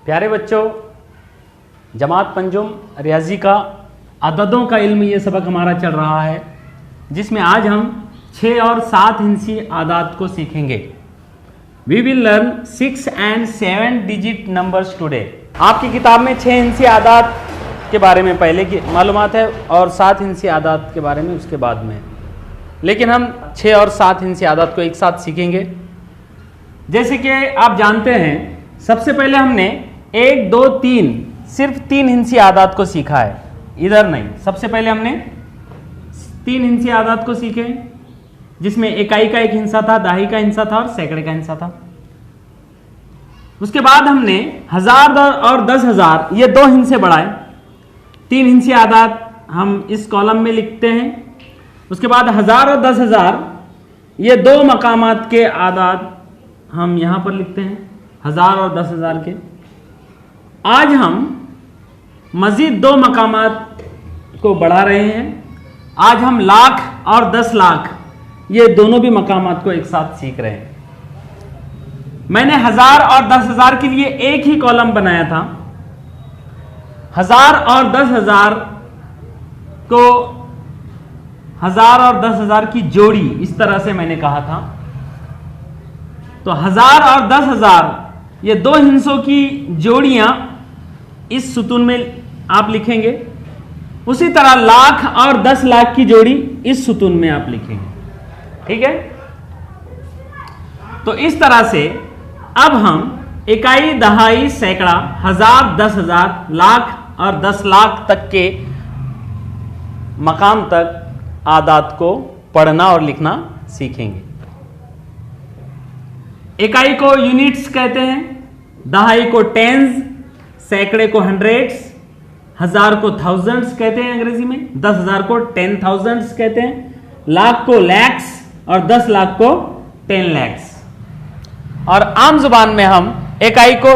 प्यारे बच्चों, जमात पंजुम रियाजी का अददों का इल्म ये सबक हमारा चल रहा है, जिसमें आज हम 6 और 7 हिंसी आदात को सीखेंगे। We will learn 6 and 7 digit numbers today. आपकी किताब में 6 हिंसी आदात के बारे में पहले की मालूमात है और 7 हिंसी आदात के बारे में उसके बाद में, लेकिन हम 6 और 7 हिंसी आदात को एक साथ सीखेंगे। जैसे कि आप जानते हैं, सबसे पहले हमने 1, 2, 3 सिर्फ 3 हिंसी आदात को सीखा है, इधर नहीं। सबसे पहले हमने 3 हिंसी आदात को सीखे, जिसमें इकाई का एक हिंसा था, दहाई का हिंसा था और सैकड़े का हिंसा था। उसके बाद हमने 1000 और 10,000 ये 2 हिंसे बढ़ाए। 3 हिंसी आदात हम इस कॉलम में लिखते हैं। उसके बाद 1000 और 10,000 ये 2 मकामात के आदात हम यहां पर लिखते हैं, 1000 और 10,000 के। आज हम मजीद 2 मकामात को बढ़ा रहे हैं। आज हम लाख और 10 लाख ये दोनों भी मकामात को एक साथ सीख रहे हैं। मैंने 1000 और 10,000 के लिए एक ही कॉलम बनाया था। 1000 और 10,000 को 1000 और 10,000 की जोड़ी इस तरह से मैंने कहा था। तो 1000 और 10,000 ये 2 हिंसों की जोड़ियां इस सुतून में आप लिखेंगे। उसी तरह लाख और 10 लाख की जोड़ी इस सुतून में आप लिखेंगे। ठीक है? तो इस तरह से अब हम इकाई, दहाई, सैकड़ा, 1000, 10,000, लाख और 10 लाख तक के मकाम तक आदात को पढ़ना और लिखना सीखेंगे। इकाई को यूनिट्स कहते हैं, दहाई को टेंस, सैकड़े को हंड्रेड्स, 1000 को थाउजेंड्स कहते हैं अंग्रेजी में, 10,000 को 10,000s कहते हैं, लाख को लैक्स और 10 लाख को 10 लैक्स। और आम जुबान में हम इकाई को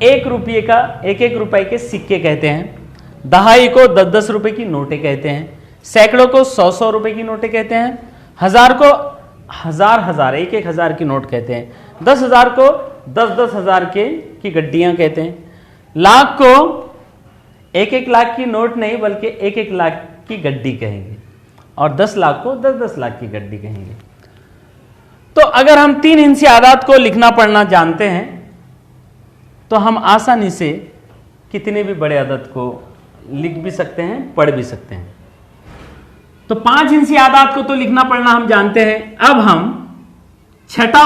1 रुपये का 1-1 रुपए के सिक्के कहते हैं, दहाई को 10-10 रुपए की नोटें कहते हैं, सैकड़ों को 100-100 रुपए की नोटें कहते हैं, 1000 को 1000-1000 1-1 हजार की नोट कहते हैं, 10,000 को 10-10 हजार की गड्डियां कहते हैं, लाख को 1-1 लाख की नोट नहीं बल्कि 1-1 लाख की गड्डी कहेंगे, और 10 लाख को 10-10 लाख की गड्डी कहेंगे। तो अगर हम 3 हिंसी आदात को लिखना पढ़ना जानते हैं तो हम आसानी से कितने भी बड़े अदद को लिख भी सकते हैं, पढ़ भी सकते हैं। तो 5 हिंसी आदात को तो लिखना पढ़ना हम जानते हैं। अब हम छठा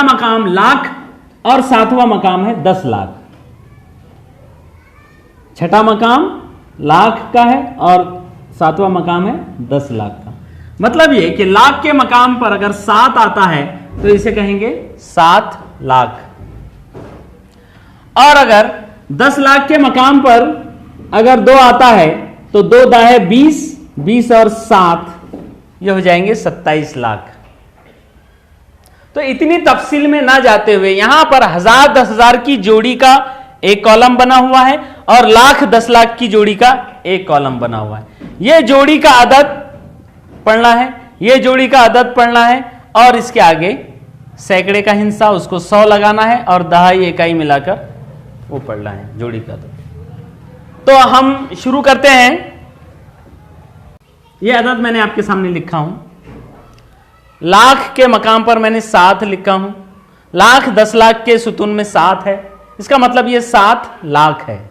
मकाम लाख और 7वां मकाम है 10 लाख। छठा मकाम लाख का है और 7वां मकाम है 10 लाख का। मतलब ये कि लाख के मकाम पर अगर 7 आता है तो इसे कहेंगे 7 लाख, और अगर 10 लाख के मकाम पर अगर 2 आता है तो 2 दाहे 20, 20 और 7 ये हो जाएंगे 27 लाख। तो इतनी तफसील में ना जाते हुए यहां पर 1000, 10,000 की जोड़ी का एक कॉलम बना हुआ है और लाख, 10 लाख की जोड़ी का एक कॉलम बना हुआ है। यह जोड़ी का अदद पढ़ना है, यह जोड़ी का अदद पढ़ना है, और इसके आगे सैकड़े का हिस्सा उसको 100 लगाना है और दहाई, इकाई मिलाकर वो पढ़ना है जोड़ी का अदद। तो हम शुरू करते हैं। यह अदद मैंने आपके सामने लिखा हूं। लाख के मकाम पर मैंने 7 लिखा हूं। लाख 10 लाख के सुतून में 7 है, इसका मतलब यह 7 लाख है।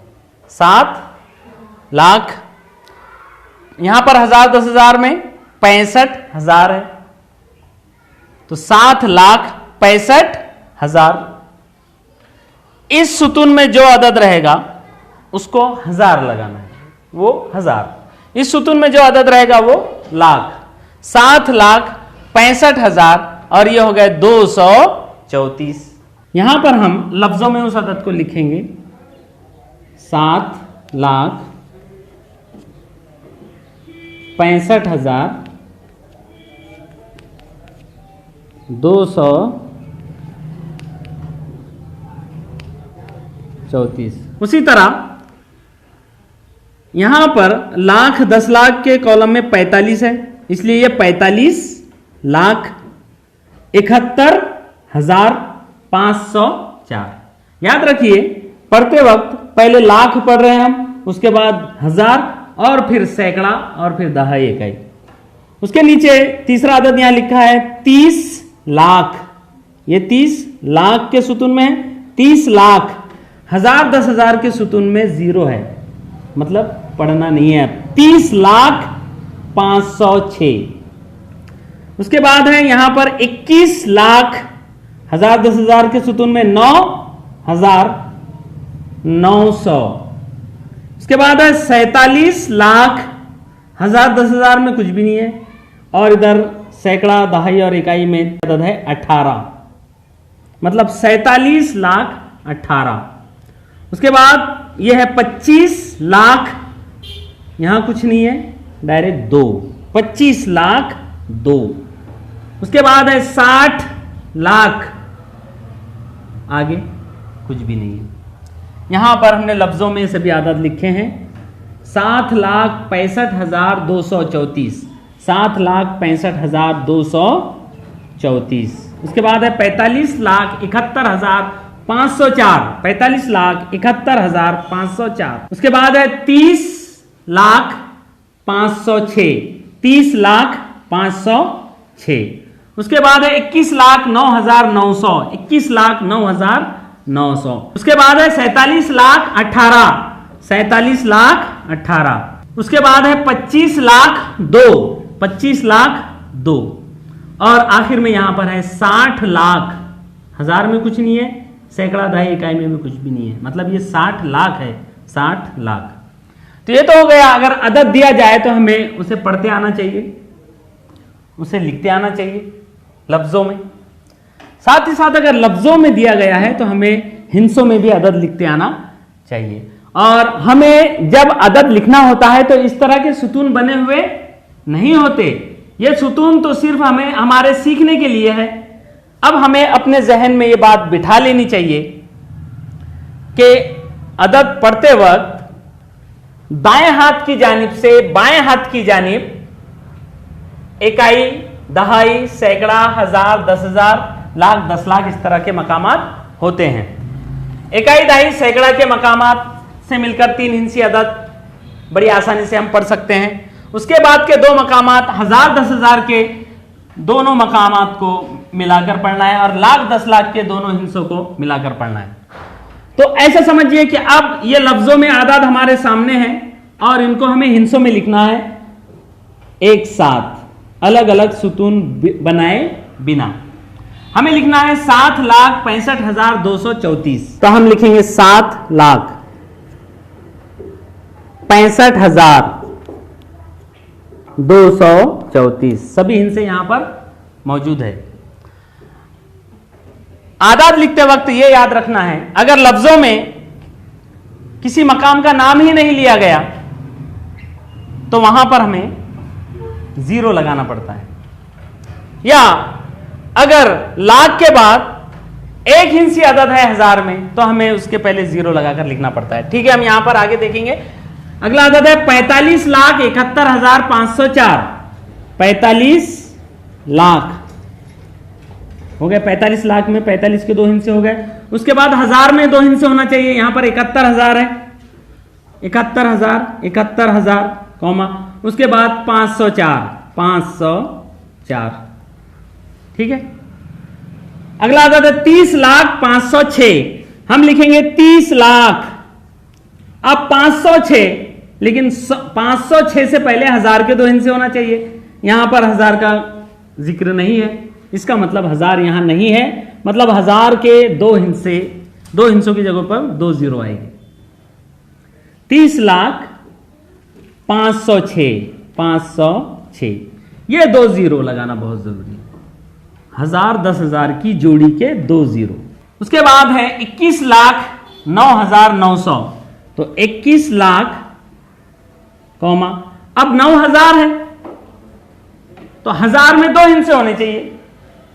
7 लाख। यहां पर 1000, 10,000 में 65,000 है, तो 7 लाख 65,000। इस सुतून में जो अदद रहेगा उसको 1000 लगाना है, वो 1000। इस सुतून में जो अदद रहेगा वो लाख। 7 लाख 65,000 और ये हो गए 234। यहां पर हम लफ्जों में उस अदद को लिखेंगे 7 लाख 65,000 234। उसी तरह यहां पर लाख 10 लाख के कॉलम में 45 है, इसलिए यह 45 लाख 71,000 504। याद रखिए पढ़ते वक्त पहले लाख पढ़ रहे हैं हम, उसके बाद हजार और फिर सैकड़ा और फिर दहाई इकाई। उसके नीचे तीसरा आदत यहां लिखा है 30 लाख। ये 30 लाख के सुतून में है, 30 लाख। हजार 10,000 के सुतून में 0 है, मतलब पढ़ना नहीं है। 30 लाख 506। उसके बाद है यहां पर 21 लाख। हजार 10,000 के सुतून में 9,900। उसके बाद है 47 लाख। हजार 10,000 में कुछ भी नहीं है, और इधर सैकड़ा दहाई और इकाई में अदद है 18, मतलब 47 लाख 18। उसके बाद यह है 25 लाख। यहां कुछ नहीं है, डायरेक्ट 2, 25 लाख 2। उसके बाद है 60 लाख। आगे कुछ भी नहीं है। यहां पर हमने लफ्जों में सभी आदत लिखे हैं। 7,65,234, 7,65,234। उसके बाद है 45,71,504, 45,71,504। उसके बाद है 30,506, 30,506। उसके बाद है 21,09,900, 21,09,900। उसके बाद है 47,18,00,000, 47,18,00,000। उसके बाद है 25,02,00,000, 25,02,00,000। और आखिर में यहां पर है 60 लाख। हजार में कुछ नहीं है, सैकड़ा दहाई इकाई में भी कुछ भी नहीं है, मतलब ये 60 लाख है, 60 लाख। तो ये तो हो गया। अगर अदद दिया जाए तो हमें उसे पढ़ते आना चाहिए, उसे लिखते आना चाहिए लफ्जों में। साथ ही साथ अगर लफ्जों में दिया गया है तो हमें हिंसों में भी अदद लिखते आना चाहिए। और हमें जब अदद लिखना होता है तो इस तरह के सुतून बने हुए नहीं होते। ये सुतून तो सिर्फ हमें हमारे सीखने के लिए है। अब हमें अपने जहन में ये बात बिठा लेनी चाहिए कि अदद पढ़ते वक्त दाएं हाथ की जानिब से बाएं हाथ की जानिब इकाई, दहाई, सैकड़ा, हजार, 10,000, लाख, 10 लाख इस तरह के मकामात होते हैं। इकाई, दहाई, सैकड़ा के मकामात से मिलकर 3 हिंसी अदद बड़ी आसानी से हम पढ़ सकते हैं। उसके बाद के 2 मकामात हजार, 10,000 के दोनों मकामात को मिलाकर पढ़ना है, और लाख, 10 लाख के दोनों हिंसों को मिलाकर पढ़ना है। तो ऐसा समझिए कि अब ये लफ्जों में आदाद हमारे सामने हैं और इनको हमें हिंसों में लिखना है एक साथ, अलग अलग सुतून बनाए बिना। हमें लिखना है 7,65,234। तो हम लिखेंगे 7,65,234। सभी हिंसे यहां पर मौजूद है। आदाद लिखते वक्त यह याद रखना है, अगर लफ्जों में किसी मकाम का नाम ही नहीं लिया गया तो वहां पर हमें 0 लगाना पड़ता है। या अगर लाख के बाद एक हिंसी अदद है हजार में तो हमें उसके पहले 0 लगाकर लिखना पड़ता है। ठीक है, हम यहां पर आगे देखेंगे। अगला अदद है 45,71,504। 45 लाख हो गए। 45 लाख में 45 के 2 हिस्से हो गए। उसके बाद हजार में 2 हिस्से होना चाहिए। यहां पर 71,000 है, 71,000, 71,000 कौमा, उसके बाद 504, 504। ठीक है। अगला अदद है 30,05,06। हम लिखेंगे 30 लाख। अब 506, लेकिन 506 से पहले हजार के 2 हिस्से होना चाहिए। यहां पर हजार का जिक्र नहीं है, इसका मतलब हजार यहां नहीं है, मतलब हजार के 2 हिस्से, 2 हिस्सों की जगह पर 2 0 आएगी। 30,05,06, 506, ये 2 0 लगाना बहुत जरूरी है। हजार 10,000 की जोड़ी के 2 0। उसके बाद है 21,09,900। तो 21 लाख कौमा, अब 9,000 है तो हजार में 2 हिस्से होने चाहिए।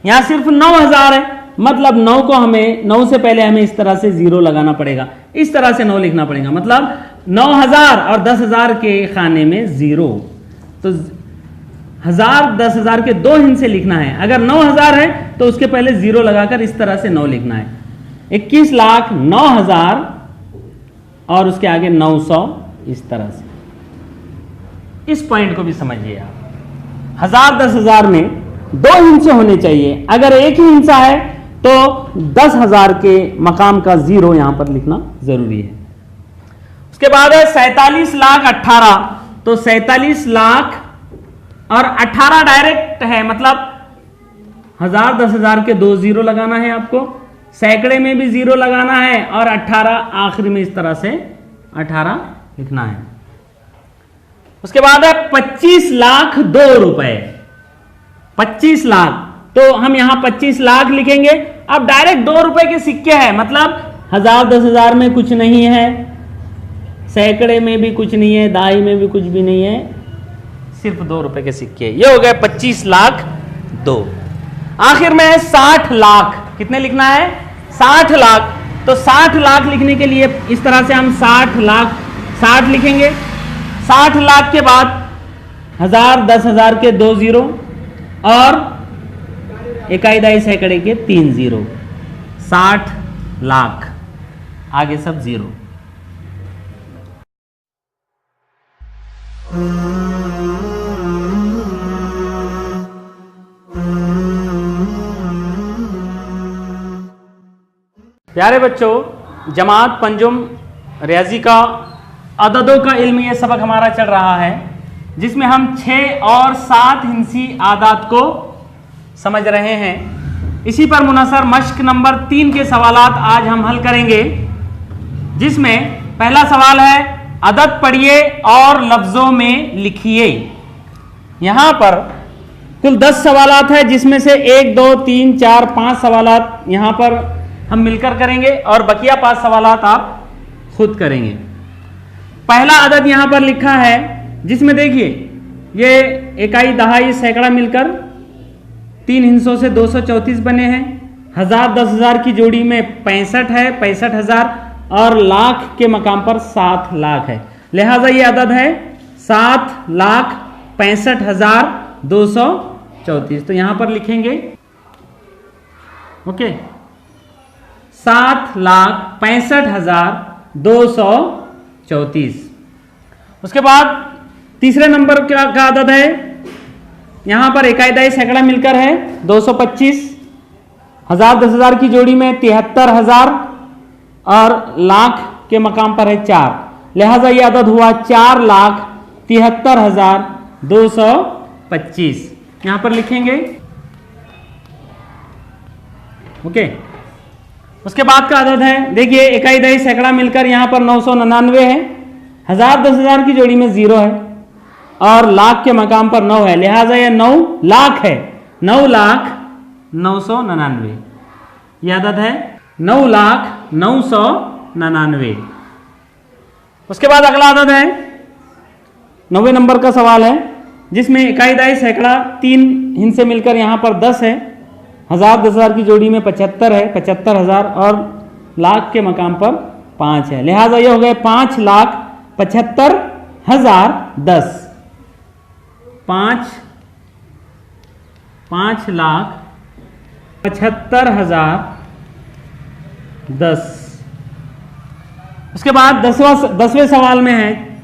यहां सिर्फ 9,000 है, मतलब 9 को हमें 9 से पहले हमें इस तरह से 0 लगाना पड़ेगा, इस तरह से 9 लिखना पड़ेगा, मतलब 9,000 और 10,000 के खाने में 0। तो 1000 10,000 के 2 हिस्से लिखना है। अगर 9,000 है तो उसके पहले 0 लगाकर इस तरह से 9 लिखना है। 21,09,000 और उसके आगे 900 इस तरह से। इस पॉइंट को भी समझिए आप। 1000 10,000 में 2 हिस्से होने चाहिए। अगर एक ही हिस्सा है तो 10,000 के मकाम का 0 यहां पर लिखना जरूरी है। उसके बाद है 47,18,000। तो 47 लाख और 18 डायरेक्ट है, मतलब 1000 10,000 के 2 0 लगाना है आपको, सैकड़े में भी 0 लगाना है और 18 आखिरी में इस तरह से 18 लिखना है। उसके बाद है 25 लाख 2 रुपए। 25 लाख, तो हम यहां 25 लाख लिखेंगे। अब डायरेक्ट 2 रुपए के सिक्के हैं, मतलब 1000 10,000 में कुछ नहीं है, सैकड़े में भी कुछ नहीं है, दाई में भी कुछ भी नहीं है, सिर्फ 2 रुपए के सिक्के। ये हो गए 25 लाख 2। आखिर में है 60 लाख। कितने लिखना है? 60 लाख। तो 60 लाख लिखने के लिए इस तरह से हम 60 लाख 60 लिखेंगे। 60 लाख के बाद 1000 10,000 के 2 0 और इकाई दाई सैकड़े के 3 0। 60 लाख, आगे सब 0। प्यारे बच्चों, जमात पंजुम रियाजी का अददों का इल्म ये सबक हमारा चल रहा है, जिसमें हम 6 और 7 हिंसी आदात को समझ रहे हैं। इसी पर मुनसर मश्क नंबर 3 के सवालात आज हम हल करेंगे, जिसमें पहला सवाल है अदद पढ़िए और लफ्जों में लिखिए। यहां पर कुल 10 सवालात है, जिसमें से 1 2 3 4 5 सवालात यहां पर हम मिलकर करेंगे और बकिया 5 सवालात आप खुद करेंगे। पहला अदद यहां पर लिखा है, जिसमें देखिए ये इकाई दहाई सैकड़ा मिलकर 3 हिस्सों से 234 बने हैं। 1000 10,000 की जोड़ी में 65 है, 65,000 और लाख के मकाम पर 7 लाख है। लिहाजा ये अदद है 7,65,234। तो यहां पर लिखेंगे ओके 7,65,234। उसके बाद तीसरे नंबर का अदद है, यहां पर इकाई दाई सैकड़ा मिलकर है 225। 1000 10,000 की जोड़ी में 73,000 और लाख के मकाम पर है 4। लिहाजा यह अदद हुआ 4,73,225। यहां पर लिखेंगे ओके। उसके बाद का अदद है, देखिए इकाई दही सैकड़ा मिलकर यहां पर 999 है। 1000 10,000 की जोड़ी में 0 है और लाख के मकाम पर 9 है। लिहाजा यह 9 लाख है। 9,999 यह अदद है 9,999। उसके बाद अगला अदद है 90 नंबर का सवाल है, जिसमें इकाई दाई सैकड़ा 3 हिस्से मिलकर यहां पर 10 है। 1000 10,000 की जोड़ी में 75 है, 75,000 और लाख के मकाम पर 5 है। लिहाजा ये हो गए 5,75,010। 5,75,010। उसके बाद 10वें सवाल में है,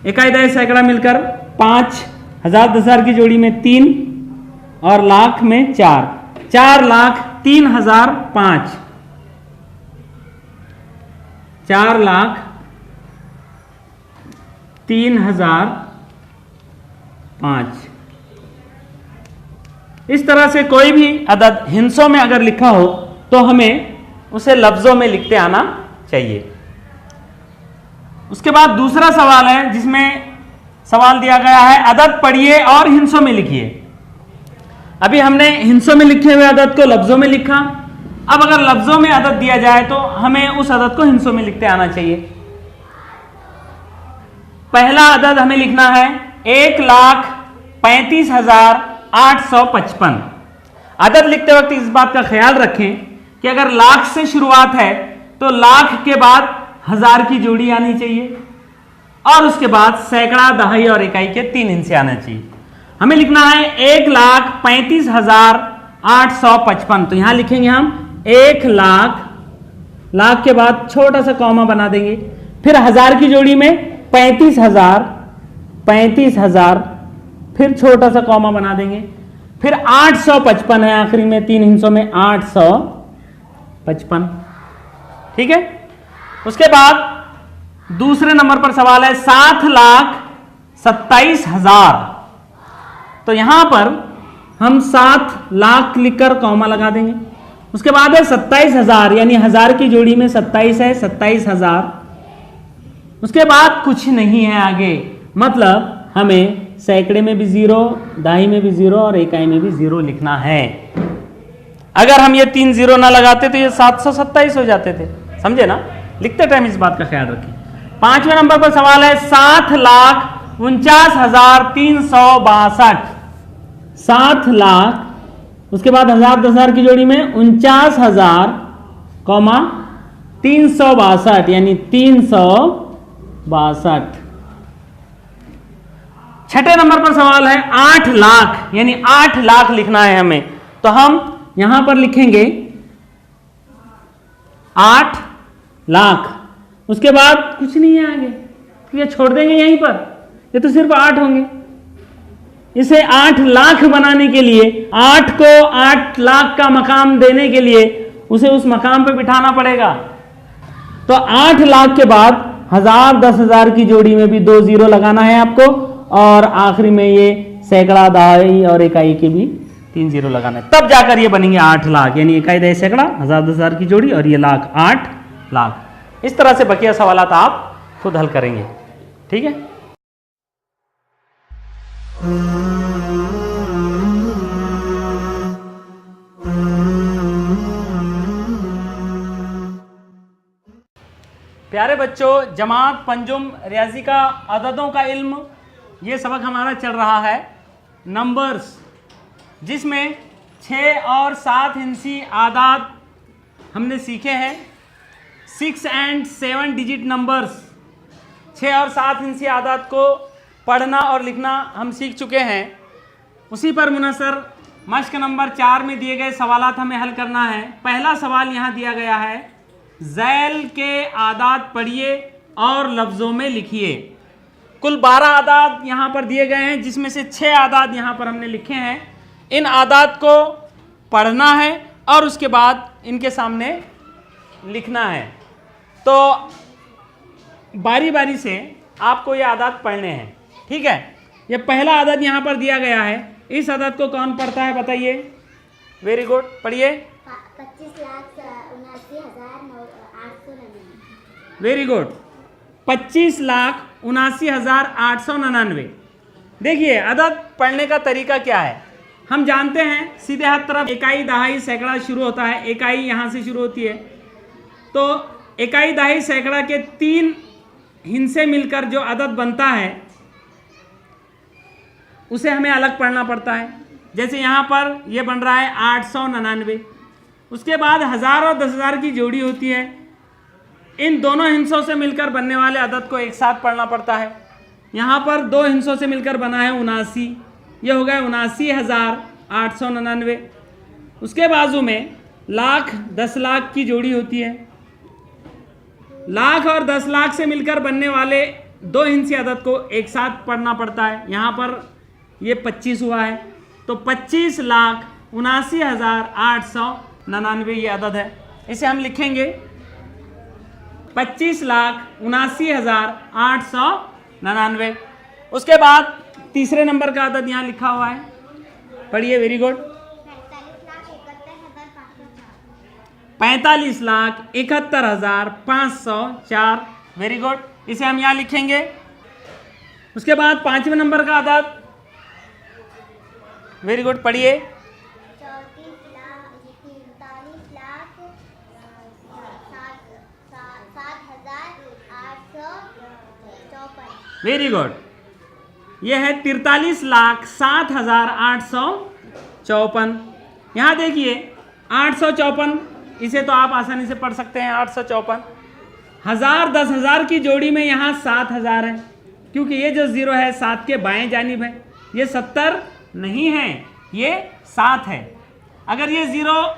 इकाई दाई सैकड़ा मिलकर 5, 1000 10,000 की जोड़ी में 3 और लाख में 4। 4,03,005। 4,03,005। इस तरह से कोई भी अदद हिंसों में अगर लिखा हो तो हमें उसे लफ्जों में लिखते आना चाहिए। उसके बाद दूसरा सवाल है, जिसमें सवाल दिया गया है अदद पढ़िए और हिंसों में लिखिए। अभी हमने हिंसों में लिखे हुए अदद को लफ्जों में लिखा। अब अगर लफ्जों में अदद दिया जाए तो हमें उस अदद को हिंसों में लिखते आना चाहिए। पहला अदद हमें लिखना है 1,35,855। अदद लिखते वक्त इस बात का ख्याल रखें कि अगर लाख से शुरुआत है तो लाख के बाद 1000 की जोड़ी आनी चाहिए और उसके बाद सैकड़ा दहाई और इकाई के 3 हिस्से आने चाहिए। हमें लिखना है 1,35,855। तो यहां लिखेंगे हम 1,00,000, लाख के बाद छोटा सा कॉमा बना देंगे, फिर हजार की जोड़ी में 35,000, फिर छोटा सा कॉमा बना देंगे, फिर 855 है आखिरी में, 3 हिस्सों में 855। ठीक है। उसके बाद दूसरे नंबर पर सवाल है 7,27,000। तो यहां पर हम 7 लाख लिखकर कॉमा लगा देंगे। उसके बाद है 27,000, यानी हजार की जोड़ी में 27 है, 27,000। उसके बाद कुछ नहीं है आगे, मतलब हमें सैकड़े में भी 0, दहाई में भी 0 और इकाई में भी 0 लिखना है। अगर हम ये 3 0 ना लगाते तो ये 727 हो जाते थे, समझे ना। लिखते टाइम इस बात का ख्याल रखें। 5वें नंबर पर सवाल है 7,49,362। 7 लाख, उसके बाद 1000 की जोड़ी में 49,000, 362, यानी 362। 6ठे नंबर पर सवाल है 8 लाख, यानी 8 लाख लिखना है हमें। तो हम यहां पर लिखेंगे 8 लाख, उसके बाद कुछ नहीं है आगे, तो ये छोड़ देंगे यहीं पर, ये तो सिर्फ 8 होंगे। इसे 8 लाख बनाने के लिए, 8 को 8 लाख का मकाम देने के लिए उसे उस मकाम पे बिठाना पड़ेगा। तो 8 लाख के बाद 1000, 10,000 की जोड़ी में भी 2 0 लगाना है आपको, और आखिरी में ये सैकड़ा, दहाई और इकाई के भी 3 0 लगाना है, तब जाकर ये बनेंगे 8 लाख। यानी इकाई, दहाई, सैकड़ा, 1000, 10,000 की जोड़ी और ये लाख, 8 लाख। इस तरह से बकिया सवालात आप खुद हल करेंगे। ठीक है। प्यारे बच्चों, जमात, पंजुम, रियाजी का अददों का इल्म, ये सबक हमारा चल रहा है नंबर्स, जिसमें 6 और 7 हिंसी आदाद हमने सीखे हैं। 6 एंड 7 डिजिट नंबर्स, 6 और 7 हिंसी आदाद को पढ़ना और लिखना हम सीख चुके हैं। उसी पर मुनसर मश्क नंबर 4 में दिए गए सवालात हमें हल करना है। पहला सवाल यहाँ दिया गया है, ज़ैल के आदाद पढ़िए और लफ्ज़ों में लिखिए। कुल 12 आदाद यहाँ पर दिए गए हैं, जिसमें से 6 आदाद यहाँ पर हमने लिखे हैं। इन आदाद को पढ़ना है और उसके बाद इनके सामने लिखना है। तो बारी बारी से आपको ये आदाद पढ़ने हैं। ठीक है। ये पहला आदत यहाँ पर दिया गया है, इस आदत को कौन पढ़ता है बताइए। वेरी गुड, पढ़िए। 25,79,899। Very good, 25,79,899। देखिए अदद पढ़ने का तरीका क्या है। हम जानते हैं सीधे हाथ तरफ इकाई, दहाई, सैकड़ा शुरू होता है। इकाई यहाँ से शुरू होती है, तो इकाई, दहाई, सैकड़ा के 3 हिस्से मिलकर जो अदद बनता है उसे हमें अलग पढ़ना पड़ता है। जैसे यहाँ पर ये बन रहा है 899। उसके बाद 1000 और 10,000 की जोड़ी होती है। इन दोनों हिस्सों से मिलकर बनने वाले अदद को एक साथ पढ़ना पड़ता है। यहाँ पर 2 हिस्सों से मिलकर बना है 79, ये हो गया 79,899। उसके बाजू में लाख, 10 लाख की जोड़ी होती है। लाख और 10 लाख से मिलकर बनने वाले 2 हिस्से अदद को एक साथ पढ़ना पड़ता है। यहाँ पर ये 25 हुआ है, तो 25,79,899 ये अदद है। इसे हम लिखेंगे 25,79,899। उसके बाद तीसरे नंबर का अदद यहाँ लिखा हुआ है, पढ़िए। Very good, 45,71,504। वेरी गुड, इसे हम यहाँ लिखेंगे। उसके बाद 5वें नंबर का अदद, वेरी गुड, पढ़िए। 43,07,854। वेरी गुड, यह है 43,07,854। यहाँ देखिए 854, इसे तो आप आसानी से पढ़ सकते हैं। 854, 1000, 10,000 की जोड़ी में यहाँ 7,000 है, क्योंकि ये जो 0 है 7 के बाएं जानिब है। ये 70 नहीं है, ये 7 है। अगर ये 0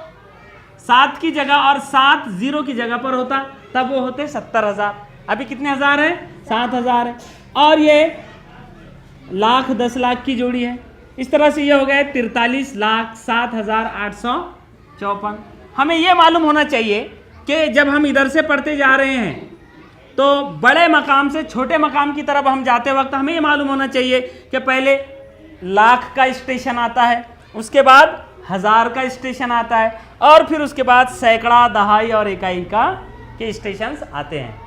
7 की जगह और 7 0 की जगह पर होता तब वो होते 70,000। अभी कितने हजार है? 7,000 है। और ये लाख 10 लाख की जोड़ी है। इस तरह से ये हो गए 43,07,854। हमें ये मालूम होना चाहिए कि जब हम इधर से पढ़ते जा रहे हैं तो बड़े मकाम से छोटे मकाम की तरफ हम जाते वक्त हमें ये मालूम होना चाहिए कि पहले लाख का स्टेशन आता है, उसके बाद हजार का स्टेशन आता है, और फिर उसके बाद सैकड़ा, दहाई और इकाई का के स्टेशंस आते हैं।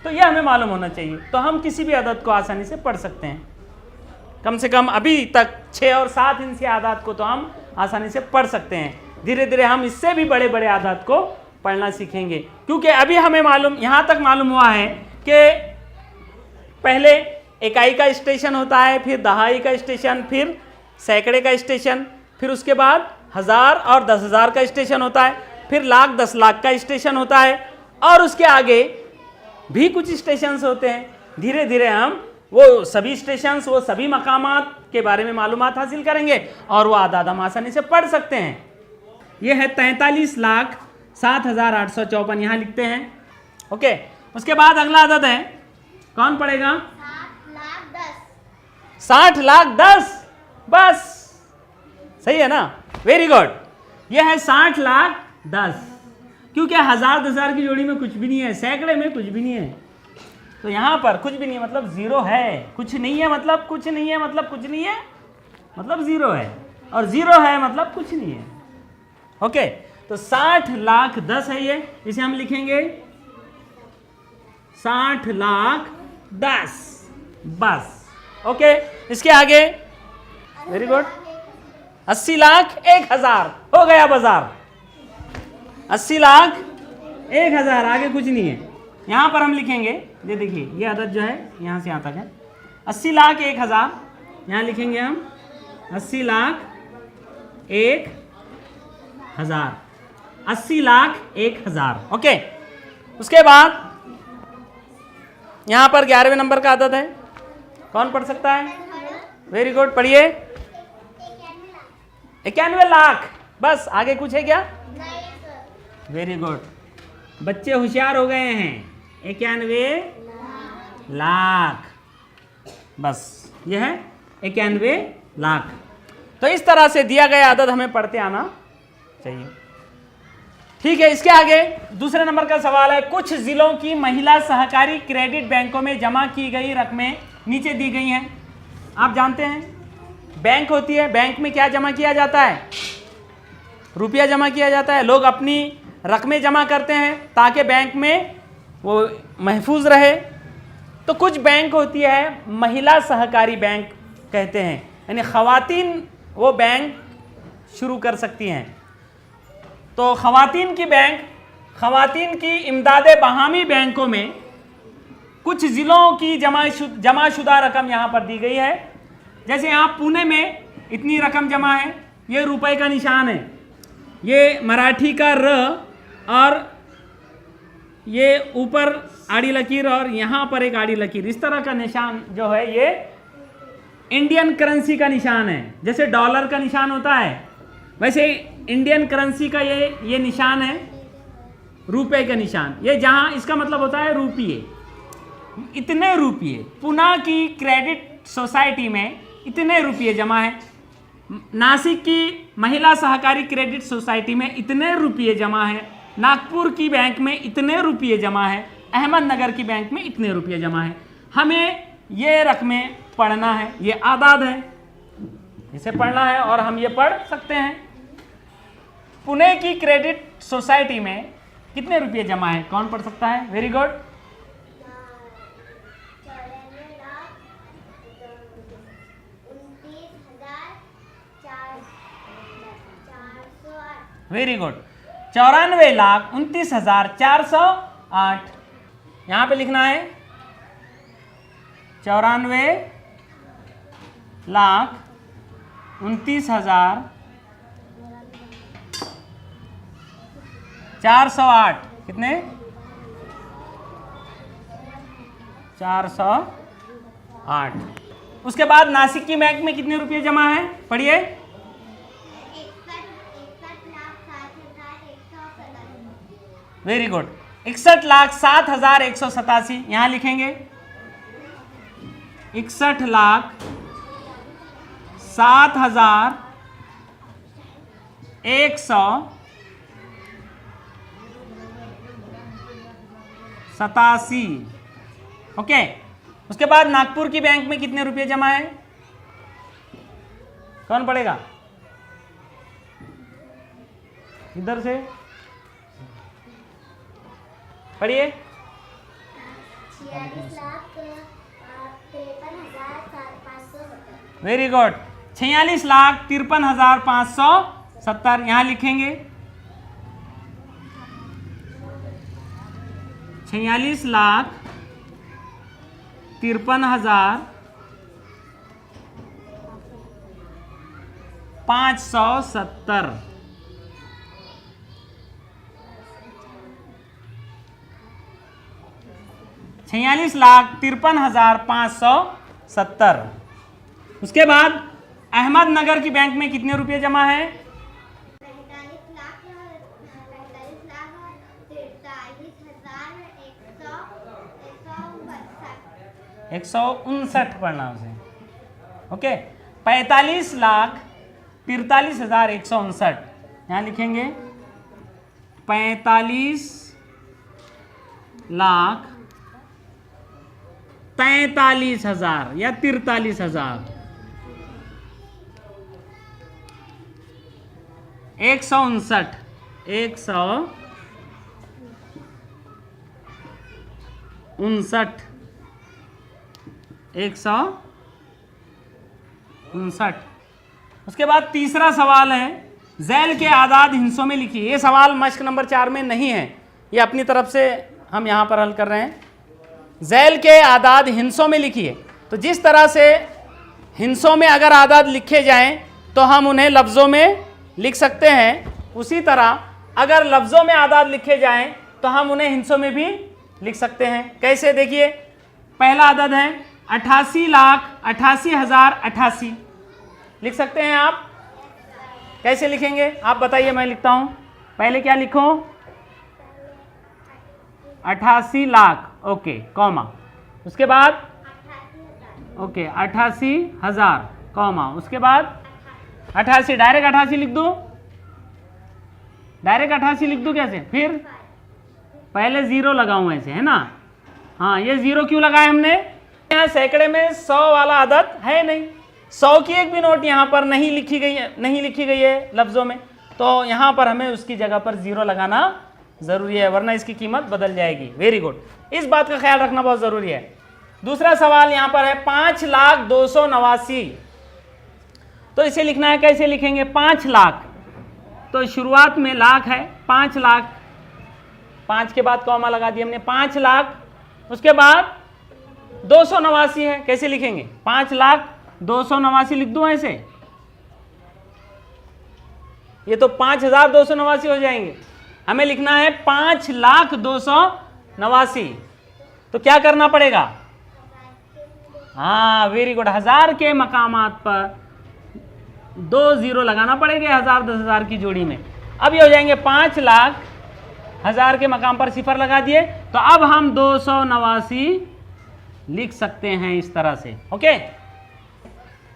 तो यह हमें मालूम होना चाहिए, तो हम किसी भी अदद को आसानी से पढ़ सकते हैं। कम से कम अभी तक 6 और 7 हिंसी आदात को तो हम आसानी से पढ़ सकते हैं। धीरे धीरे हम इससे भी बड़े बड़े आदात को पढ़ना सीखेंगे, क्योंकि अभी हमें मालूम, यहाँ तक मालूम हुआ है कि पहले इकाई का स्टेशन होता है, फिर दहाई का स्टेशन, फिर सैकड़े का स्टेशन, फिर उसके बाद हजार और 10,000 का स्टेशन होता है, फिर लाख 10 लाख का स्टेशन होता है, और उसके आगे भी कुछ स्टेशंस होते हैं। धीरे धीरे हम वो सभी स्टेशंस, वो सभी मकामात के बारे में मालूमात हासिल करेंगे और वो आदाद हम आसानी से पढ़ सकते हैं। ये है 43,07,854, यहाँ लिखते हैं। ओके, उसके बाद अगला अदद है, कौन पढ़ेगा? 60 लाख 10। बस सही है ना? Very good. ये है 60 लाख 10, क्योंकि 1000-10,000 की जोड़ी में कुछ भी नहीं है, सैकड़े में कुछ भी नहीं है, तो यहाँ पर कुछ भी नहीं है मतलब 0 है। कुछ नहीं है मतलब कुछ नहीं है, मतलब कुछ नहीं है मतलब 0 है, और 0 है मतलब कुछ नहीं है। ओके, तो 60 लाख 10 है ये, इसे हम लिखेंगे 60 लाख 10। बस ओके, इसके आगे वेरी गुड 80 लाख 1,000 हो गया बाजार। 80 लाख 1,000, आगे कुछ नहीं है। यहां पर हम लिखेंगे, ये देखिए ये अदद जो है यहां से यहां तक है 80 लाख 1,000। यहां लिखेंगे हम 80 लाख 1,000, 80 लाख 1,000। ओके, उसके बाद यहां पर 11वें नंबर का अदद है, कौन पढ़ सकता है? वेरी गुड, पढ़िए। 91 लाख। बस आगे कुछ है क्या? वेरी गुड, बच्चे होशियार हो गए हैं। 91 लाख, बस ये है 91 लाख। तो इस तरह से दिया गया अदद हमें पढ़ते आना चाहिए। ठीक है, इसके आगे दूसरे नंबर का सवाल है, कुछ जिलों की महिला सहकारी क्रेडिट बैंकों में जमा की गई रकमें नीचे दी गई हैं। आप जानते हैं बैंक होती है, बैंक में क्या जमा किया जाता है? रुपया जमा किया जाता है। लोग अपनी रकमें जमा करते हैं ताकि बैंक में वो महफूज रहे। तो कुछ बैंक होती है महिला सहकारी बैंक कहते हैं, यानी ख़वातीन वो बैंक शुरू कर सकती हैं। तो ख़वातीन की बैंक, ख़वातीन की इमदाद बहामी बैंकों में कुछ ज़िलों की जमाशुदा रकम यहाँ पर दी गई है। जैसे यहाँ पुणे में इतनी रकम जमा है, ये रुपए का निशान है, ये मराठी का र और ये ऊपर आड़ी लकीर और यहाँ पर एक आड़ी लकीर, इस तरह का निशान जो है ये इंडियन करेंसी का निशान है। जैसे डॉलर का निशान होता है वैसे इंडियन करेंसी का ये निशान है, रुपए का निशान। ये जहाँ इसका मतलब होता है रुपये, इतने रुपये। पुणे की क्रेडिट सोसाइटी में इतने रुपये जमा है, नासिक की महिला सहकारी क्रेडिट सोसाइटी में इतने रुपये जमा है, नागपुर की बैंक में इतने रुपये जमा है, अहमदनगर की बैंक में इतने रुपये जमा है। हमें ये रकमें पढ़ना है, ये आदाद है, इसे पढ़ना है और हम ये पढ़ सकते हैं। पुणे की क्रेडिट सोसाइटी में कितने रुपये जमा है, कौन पढ़ सकता है? Very good. Very good, 94,29,408। यहां पे लिखना है 94,29,408। कितने? 408। उसके बाद नासिक की बैंक में कितने रुपये जमा है, पढ़िए। 61,60,187। वेरी गुड, 61,07,187 यहां लिखेंगे। 61,07,187। ओके, उसके बाद नागपुर की बैंक में कितने रुपए जमा है, कौन पढ़ेगा, इधर से पढ़िए। 46,53,570। वेरी गुड, 46,53,570 यहां लिखेंगे। 46,53,570। 46,53,570। उसके बाद अहमदनगर की बैंक में कितने रुपए जमा है, 159 पढ़ना उसे। ओके, 45,43,159 यहाँ लिखेंगे। 45,43,000 या 43,000। 159 159। उसके बाद तीसरा सवाल है, झैल के आदाद हिस्सों में लिखिए। ये सवाल मश्क नंबर 4 में नहीं है, ये अपनी तरफ से हम यहाँ पर हल कर रहे हैं। झैल के आदाद हिस्सों में लिखिए। तो जिस तरह से हिस्सों में अगर आदाद लिखे जाएं तो हम उन्हें लफ्ज़ों में लिख सकते हैं, उसी तरह अगर लफ्ज़ों में आदाद लिखे जाएं तो हम उन्हें हिस्सों में भी लिख सकते हैं। कैसे, देखिए, पहला आदद है 88,88,088 लिख सकते हैं आप। कैसे लिखेंगे आप बताइए, मैं लिखता हूं। पहले क्या लिखो, 88 लाख, ओके, कॉमा, उसके बाद ओके 88,000 कॉमा, उसके बाद 88, डायरेक्ट 88 लिख दूं, डायरेक्ट 88 लिख दूं कैसे, फिर पहले जीरो लगाऊं ऐसे, है ना। हाँ, ये जीरो क्यों लगाए हमने, यहाँ सैकड़े में 100 वाला आदत है नहीं, 100 की एक भी नोट यहाँ पर नहीं लिखी गई है लफ्ज़ों में, तो यहाँ पर हमें उसकी जगह पर जीरो लगाना ज़रूरी है, वरना इसकी कीमत बदल जाएगी। वेरी गुड, इस बात का ख्याल रखना बहुत ज़रूरी है। दूसरा सवाल यहाँ पर है 5,289, तो इसे लिखना है, कैसे लिखेंगे, 5 लाख, तो शुरुआत में लाख है, 5 लाख, 5 के बाद कॉमा लगा दिया हमने, 5 लाख, उसके बाद 289 है, कैसे लिखेंगे, 5,289 लिख दूं ऐसे, ये तो 5,289 हो जाएंगे। हमें लिखना है 5,289, तो क्या करना पड़ेगा, हाँ वेरी गुड, 1000 के मकामात पर 2 जीरो लगाना पड़ेगा, 1000 10,000 की जोड़ी में। अब ये हो जाएंगे 5 लाख, 1000 के मकाम पर सिफर लगा दिए, तो अब हम 289 लिख सकते हैं इस तरह से। ओके,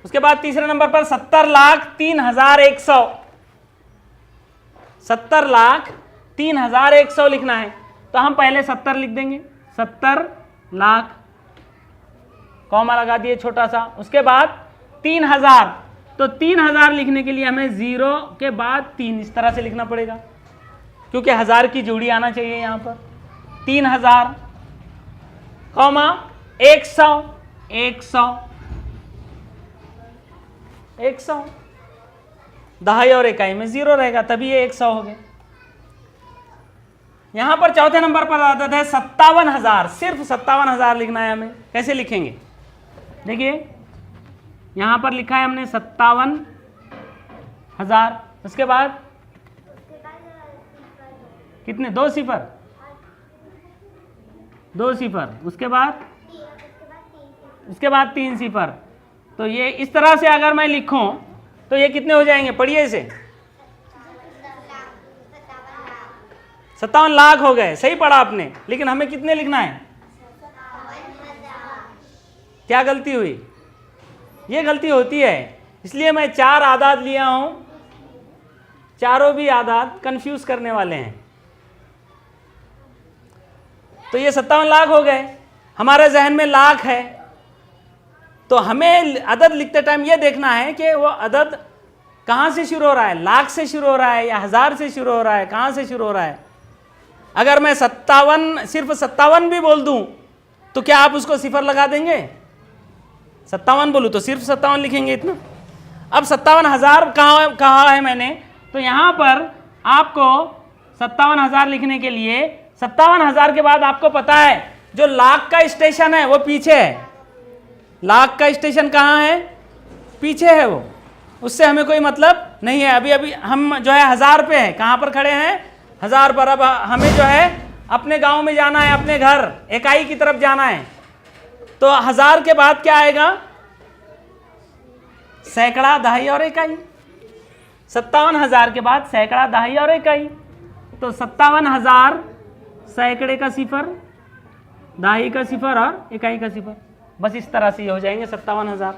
उसके बाद तीसरे नंबर पर 70,03,100, 70,03,100 लिखना है, तो हम पहले 70 लिख देंगे, 70 लाख, कॉमा लगा दिए छोटा सा, उसके बाद 3,000, तो 3,000 लिखने के लिए हमें 0 के बाद 3 इस तरह से लिखना पड़ेगा, क्योंकि 1000 की जोड़ी आना चाहिए यहाँ पर। 3,000 कॉमा 100, 100 दहाई और इकाई में 0 रहेगा, तभी ये 100 हो गया। यहां पर चौथे नंबर पर आदत है 57,000, सिर्फ 57,000 लिखना है हमें। कैसे लिखेंगे, देखिए यहां पर लिखा है हमने 57,000, उसके बाद कितने, 2 सिफर, 2 सिफर, उसके बाद 3 सिफर, तो ये इस तरह से अगर मैं लिखूं तो ये कितने हो जाएंगे, पढ़िए इसे। 57 लाख हो गए, सही पढ़ा आपने। लेकिन हमें कितने लिखना है? क्या गलती हुई? ये गलती होती है, इसलिए मैं 4 आदाद लिया हूं। चारों भी आदाद कंफ्यूज करने वाले हैं। तो ये 57 लाख हो गए। हमारे जहन में लाख है, तो हमें अदद लिखते टाइम ये देखना है कि वो अदद कहाँ से शुरू हो रहा है, लाख से शुरू हो रहा है या हज़ार से शुरू हो रहा है, कहाँ से शुरू हो रहा है। अगर मैं 57 सिर्फ 57 भी बोल दूं तो क्या आप उसको सिफर लगा देंगे? 57 बोलूँ तो सिर्फ 57 लिखेंगे इतना। अब 57,000 कहाँ है मैंने, तो यहाँ पर आपको 57,000 लिखने के लिए 57,000 के बाद आपको पता है जो लाख का स्टेशन है वो पीछे है। लाख का स्टेशन कहाँ है? पीछे है वो, उससे हमें कोई मतलब नहीं है। अभी अभी हम जो है 1000 पे है, कहाँ पर खड़े हैं? 1000 पर। अब हमें जो है अपने गांव में जाना है, अपने घर इकाई की तरफ जाना है। तो 1000 के बाद क्या आएगा? सैकड़ा, दहाई और इकाई। 57,000 के बाद सैकड़ा, दहाई और इकाई। तो 57,000 सैकड़े का सिफर, दहाई का सिफर और इकाई का सिफर। बस इस तरह से ये हो जाएंगे 57,000।